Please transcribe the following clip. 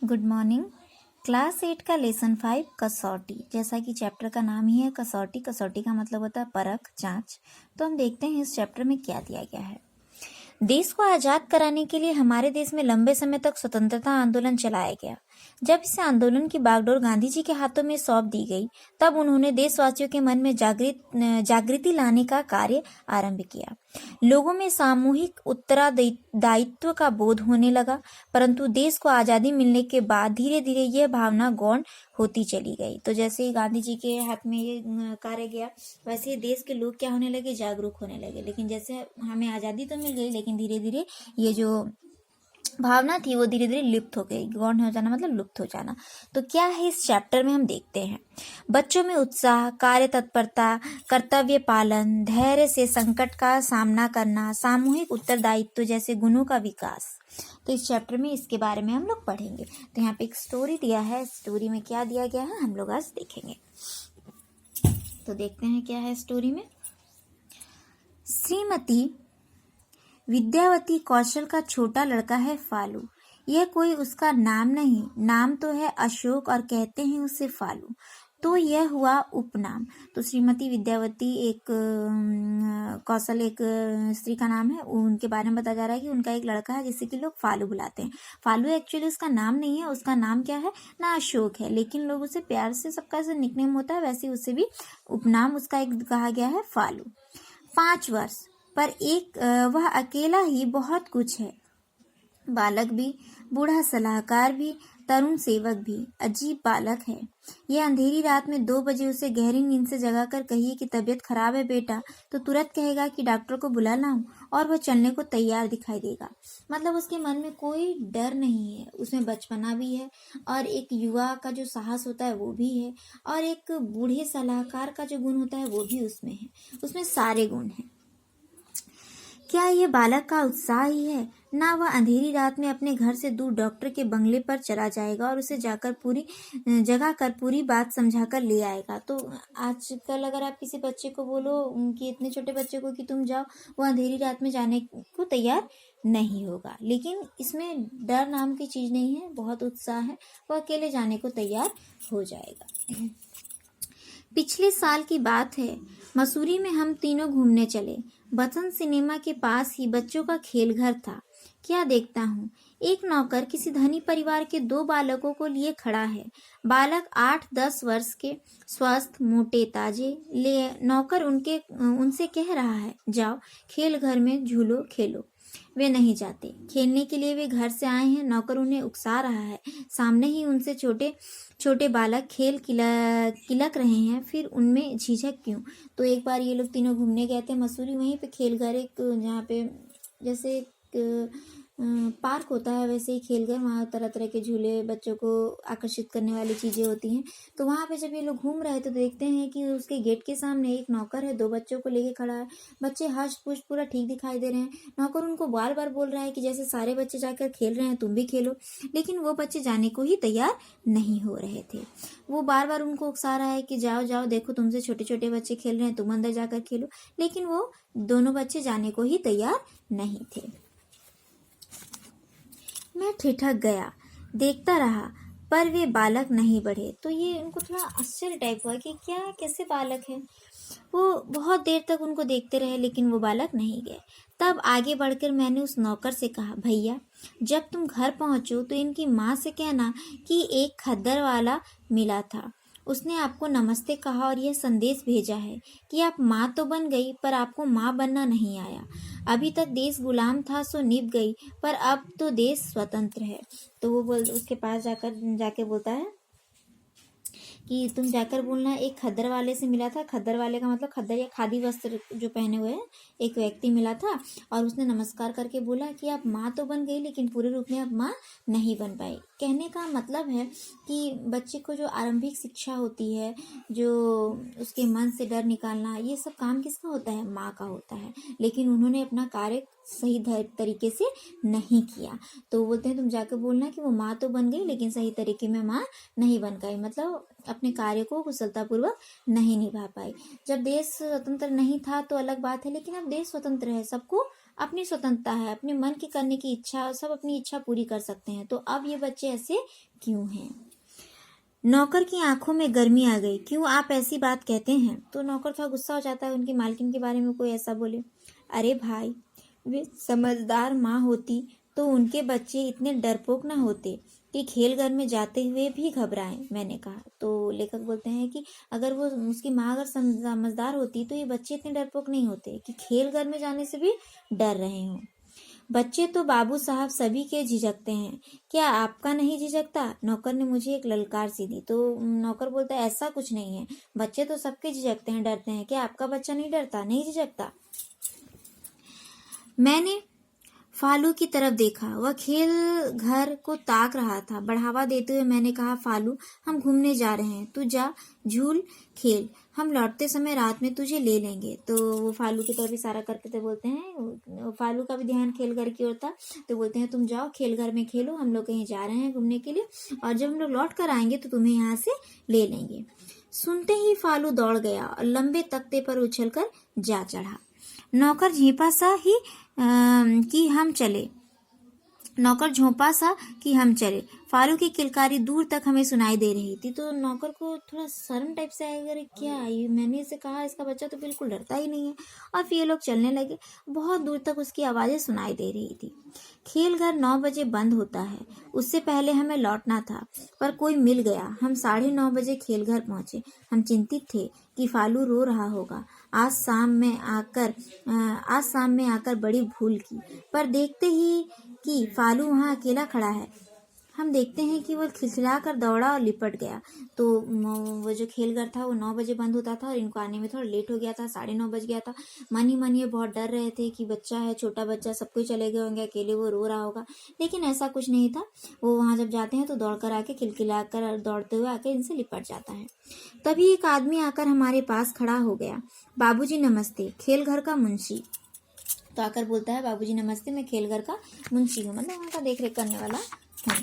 Good morning. Class 8 का lesson 5 कसौटी। जैसा कि चैप्टर का नाम ही है कसौटी। कसौटी का मतलब होता है परख, जांच। तो हम देखते हैं इस चैप्टर में क्या दिया गया है। देश को आजाद कराने के लिए हमारे देश में लंबे समय तक स्वतंत्रता आंदोलन चलाया गया। जब इस आंदोलन की बागडोर गांधी जी के हाथों में सौंप दी गई, तब उन्होंने देशवासियों के मन में जागृति लाने का कार्य आरंभ किया। लोगों में सामूहिक उत्तरदायित्व का बोध होने लगा। परंतु देश को आजादी मिलने के बाद धीरे धीरे यह भावना गौण होती चली गई। तो जैसे ही गांधी जी के हाथ में ये कार्य गया, वैसे ही देश के लोग क्या होने लगे, जागरूक होने लगे। लेकिन जैसे हमें आजादी तो मिल गई, लेकिन धीरे धीरे ये जो भावना थी वो धीरे धीरे लुप्त हो गई। गौण हो जाना मतलब लुप्त हो जाना। तो क्या है इस चैप्टर में हम देखते हैं। बच्चों में उत्साह, कार्य तत्परता, कर्तव्य पालन, धैर्य से संकट का सामना करना, सामूहिक उत्तरदायित्व जैसे गुणों का विकास। तो इस चैप्टर में इसके बारे में हम लोग पढ़ेंगे। तो यहाँ पे एक स्टोरी दिया है। स्टोरी में क्या दिया गया है हम लोग आज देखेंगे। तो देखते हैं क्या है स्टोरी में। श्रीमती विद्यावती कौशल का छोटा लड़का है फालू। यह कोई उसका नाम नहीं, नाम तो है अशोक और कहते हैं उसे फालू। तो यह हुआ उपनाम। तो श्रीमती विद्यावती एक कौशल एक स्त्री का नाम है। उनके बारे में बताया जा रहा है कि उनका एक लड़का है जिसे कि लोग फालू बुलाते हैं। फालू एक्चुअली उसका नाम नहीं है, उसका नाम क्या है ना, अशोक है। लेकिन लोग उसे प्यार से, सबका ऐसा निकनेम होता है, वैसे उसे भी उपनाम उसका एक कहा गया है, फालू। 5 वर्ष पर एक वह अकेला ही बहुत कुछ है। बालक भी, बूढ़ा सलाहकार भी, तरुण सेवक भी। अजीब बालक है। यह अंधेरी रात में 2 बजे उसे गहरी नींद से जगाकर कहिए कि तबीयत खराब है बेटा, तो तुरंत कहेगा कि डॉक्टर को बुला लाऊं, और वह चलने को तैयार दिखाई देगा। मतलब उसके मन में कोई डर नहीं है, उसमें बचपना भी है, और एक युवा का जो साहस होता है वो भी है, और एक बूढ़े सलाहकार का जो गुण होता है वो भी उसमें है। उसमें सारे गुण हैं। क्या ये बालक का उत्साह ही है ना, वह अंधेरी रात में अपने घर से दूर डॉक्टर के बंगले पर चला जाएगा और उसे जाकर पूरी बात समझाकर ले आएगा। तो आजकल अगर आप किसी बच्चे को बोलो कि इतने छोटे बच्चे को कि तुम जाओ, वो अंधेरी रात में जाने को तैयार नहीं होगा। लेकिन इसमें डर नाम की चीज नहीं है, बहुत उत्साह है, वो अकेले जाने को तैयार हो जाएगा। पिछले साल की बात है, मसूरी में हम तीनों घूमने चले। बसंत सिनेमा के पास ही बच्चों का खेल घर था। क्या देखता हूँ, एक नौकर किसी धनी परिवार के 2 बालकों को लिए खड़ा है। बालक 8-10 वर्ष के, स्वस्थ, मोटे ताजे। ले नौकर उनसे कह रहा है, जाओ खेल घर में झूलो खेलो। वे नहीं जाते। खेलने के लिए वे घर से आए हैं। नौकर उन्हें उकसा रहा है। सामने ही उनसे छोटे छोटे बालक खेल किलक रहे हैं, फिर उनमें झिझक क्यों। तो एक बार ये लोग तीनों घूमने गए थे मसूरी। वहीं पे खेल घर, एक जहाँ पे जैसे एक पार्क होता है वैसे ही खेल घर, वहाँ तरह तरह के झूले, बच्चों को आकर्षित करने वाली चीजें होती हैं। तो वहाँ पे जब ये लोग घूम रहे थे तो देखते हैं कि उसके गेट के सामने एक नौकर है, 2 बच्चों को लेके खड़ा है। बच्चे हष्ट पुष्ट पूरा ठीक दिखाई दे रहे हैं। नौकर उनको बार बार बोल रहा है कि जैसे सारे बच्चे जाकर खेल रहे हैं तुम भी खेलो, लेकिन वो बच्चे जाने को ही तैयार नहीं हो रहे थे। वो बार बार उनको उकसा रहा है कि जाओ जाओ, देखो तुमसे छोटे छोटे बच्चे खेल रहे हैं, तुम अंदर जाकर खेलो, लेकिन वो दोनों बच्चे जाने को ही तैयार नहीं थे। मैं ठिठक गया, देखता रहा, पर वे बालक नहीं बढ़े। तो ये उनको थोड़ा आश्चर्य टाइप हुआ कि क्या, कैसे बालक है। वो बहुत देर तक उनको देखते रहे, लेकिन वो बालक नहीं गए। तब आगे बढ़कर मैंने उस नौकर से कहा, भैया जब तुम घर पहुंचो तो इनकी माँ से कहना कि एक खद्दर वाला मिला था, उसने आपको नमस्ते कहा और यह संदेश भेजा है कि आप माँ तो बन गई, पर आपको माँ बनना नहीं आया। अभी तक देश गुलाम था सो निभ गई, पर अब तो देश स्वतंत्र है। तो वो उसके पास जाके बोलता है कि तुम जाकर बोलना एक खद्दर वाले से मिला था। खद्दर वाले का मतलब खद्दर या खादी वस्त्र जो पहने हुए हैं एक व्यक्ति मिला था, और उसने नमस्कार करके बोला कि आप माँ तो बन गई, लेकिन पूरे रूप में आप माँ नहीं बन पाई। कहने का मतलब है कि बच्चे को जो आरंभिक शिक्षा होती है, जो उसके मन से डर निकालना, ये सब काम किसका होता है, माँ का होता है। लेकिन उन्होंने अपना कार्य सही तरीके से नहीं किया। तो बोलते हैं तुम जाकर बोलना कि वो माँ तो बन गई, लेकिन सही तरीके में माँ नहीं बन पाई, मतलब अपने कार्य को कुशलतापूर्वक नहीं निभा पाई। जब देश स्वतंत्र नहीं था तो अलग बात है, लेकिन अब देश स्वतंत्र है, सबको अपनी स्वतंत्रता है, अपने मन की करने की इच्छा, सब अपनी इच्छा पूरी कर सकते हैं, तो अब ये बच्चे ऐसे क्यों हैं? नौकर की आंखों में गर्मी आ गई। क्यों आप ऐसी बात कहते हैं? तो नौकर थोड़ा गुस्सा हो जाता है, उनकी मालकिन के बारे में कोई ऐसा बोले। अरे भाई, वे समझदार माँ होती तो उनके बच्चे इतने डरपोक ना होते कि खेल घर में जाते हुए भी घबराएं, मैंने कहा। तो लेखक बोलते हैं कि अगर वो उसकी माँ अगर समझदार होती तो ये बच्चे इतने डरपोक नहीं होते कि खेल घर में जाने से भी डर रहे हों। बच्चे तो बाबू साहब सभी के झिझकते हैं, क्या आपका नहीं झिझकता? नौकर ने मुझे एक ललकार सी दी। तो नौकर बोलता है ऐसा कुछ नहीं है, बच्चे तो सबके झिझकते हैं, डरते हैं, क्या आपका बच्चा नहीं डरता, नहीं झिझकता? मैंने फालू की तरफ देखा, वह खेल घर को ताक रहा था। बढ़ावा देते हुए मैंने कहा, फालू हम घूमने जा रहे हैं, तू जा झूल खेल, हम लौटते समय रात में तुझे ले लेंगे। तो वो फालू की तरफ इशारा करके तो बोलते हैं, फालू का भी ध्यान खेल घर की ओर था, तो बोलते हैं तुम जाओ खेल घर में खेलो, हम लोग कहीं जा रहे हैं घूमने के लिए, और जब हम लोग लौट कर आएंगे तो तुम्हें यहाँ से ले लेंगे। सुनते ही फालू दौड़ गया और लंबे तख्ते पर उछलकर जा चढ़ा। नौकर झीपा सा ही कि हम चले। नौकर झोंपा सा कि हम चले। फालू की किलकारी दूर तक हमें सुनाई दे रही थी। तो नौकर को थोड़ा शर्म टाइप से आएगा, अरे क्या ये मैंने इसे कहा, इसका बच्चा तो बिल्कुल डरता ही नहीं है। और फिर ये लोग चलने लगे। बहुत दूर तक उसकी आवाजें सुनाई दे रही थी। खेल घर 9 बजे बंद होता है, उससे पहले हमें लौटना था, पर कोई मिल गया। हम 9:30 बजे खेल घर पहुंचे। हम चिंतित थे कि फालू रो रहा होगा। आज शाम में आकर बड़ी भूल की, पर देखते ही कि फालू वहाँ अकेला खड़ा है। हम देखते हैं कि वो खिलखिलाकर दौड़ा और लिपट गया। तो वो जो खेल घर था वो 9 बजे बंद होता था और इनको आने में थोड़ा लेट हो गया था, 9:30 बज गया था। मन ही मन ये बहुत डर रहे थे कि बच्चा है, छोटा बच्चा, सब कोई चले गए होंगे, अकेले वो रो रहा होगा। लेकिन ऐसा कुछ नहीं था। वो वहाँ जब जाते हैं तो दौड़ कर आके खिलखिलाकर दौड़ते हुए आके इनसे लिपट जाता है। तभी एक आदमी आकर हमारे पास खड़ा हो गया। बाबूजी नमस्ते, खेल घर का मुंशी। तो आकर बोलता है, बाबूजी नमस्ते, मैं खेल घर का मुंशी हूँ, मतलब वहाँ का देख रेख करने वाला हूँ।